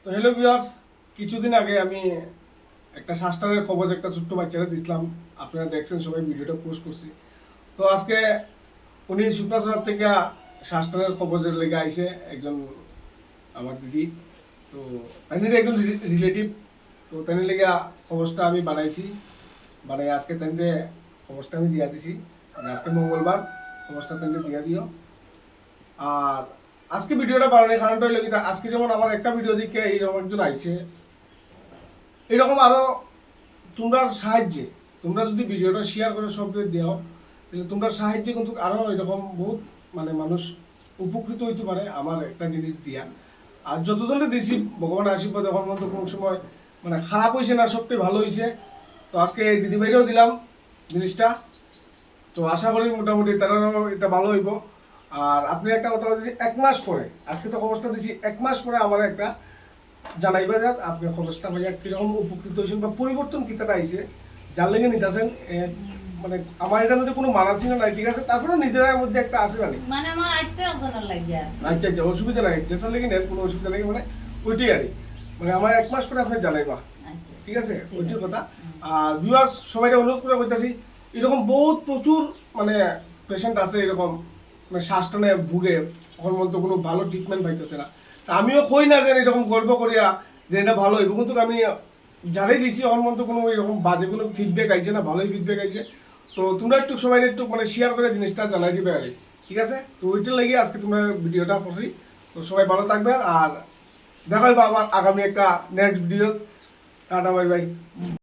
তো hello viewers, কিছুদিন আগে আমি একটা শ্বাসটানের খবর একটা ছোট্ট বাচ্চারা দিছিলাম। আপনারা দেখছেন, সবাই ভিডিওটা পোস্ট করছি। তো আজকে উনি শুক্রাচার থেকে শ্বাসটানের খবরের লেগে আইসে একজন আমার দিদি। তো তাইনের একজন রিলেটিভ। তো তাইনের লেগে খবরটা আমি বানাই আজকে তাইনের খবরটা আমি দিয়া দিছি। আজকে মঙ্গলবার, খবরটা তাইনের দিয়া দিও। আর আজকে ভিডিওটা বানানোর কারণটা হলো কি, আজকে যেমন আমার একটা ভিডিও দিকে এইরকম একজন আইছে, এরকম আরো তোমরা সাহায্যে, তোমরা যদি ভিডিওটা শেয়ার করে সবকে দাও, তাহলে তোমরা সাহায্যে কিন্তু আরো এরকম বহুত মানুষ উপকৃত হইতে পারে আমার একটা জিনিস দিয়া। আর যতজনে দিছি ভগবানের আশীর্বাদ, এখন মতো কোনো সময় খারাপ হয়েছে না, সবটাই ভালো হয়েছে। তো আজকে দিদিভাইরাও দিলাম জিনিসটা। তো আশা করি মোটামুটি তারাও এটা ভালো হইব। আর আপনি একটা কথা বলছি, 1 মাস পরে, আজকে তো খবরটা দিছি, 1 মাস পরে আমার একটা জানাইবা যাক আপনি খবরটা ভাইয়া কিরকম উপকৃত হয়েছেন বা পরিবর্তন কিতাটা আইছে, যার লেগে নিতেছেন। আমার এটার মধ্যে কোনো মানা ছিল নাই, ঠিক আছে, তারপরে নিজের মধ্যে একটা আছে আমার আইতে অজানা লাগিয়া। আচ্ছা আচ্ছা, অসুবিধা নাই, যেসার লেগে নেই, কোনো অসুবিধা নেই, ওইটাই আর আমার 1 মাস পরে আপনি জানাইবা, ঠিক আছে, ওইটাই কথা। আর ভিউয়ার্স সবাইকে অনুরোধ করে বলতেছি, এরকম বহুত প্রচুর পেশেন্ট আছে এরকম শ্বাস টানে ভুগে, এখন মতো কোনো ভালো ট্রিটমেন্ট পাইতেছে না। তা আমিও কই না যে এরকম গর্ব করিয়া যে এটা ভালো হইব, কিন্তু আমি যারাই দিছি এখন মতো কোনো এরকম বাজে কোনো ফিডব্যাক আইছে না, ভালোই ফিডব্যাক আইছে। তো তোমরা একটু সবাই একটু শেয়ার করে জিনিসটা জানাই দিবে আর ঠিক আছে। তো ওইটা লেগে আজকে তোমরা ভিডিওটা করছি। তো সবাই ভালো থাকবে, আর দেখা হইবা আবার আগামী একটা next video. Tata, bye bye.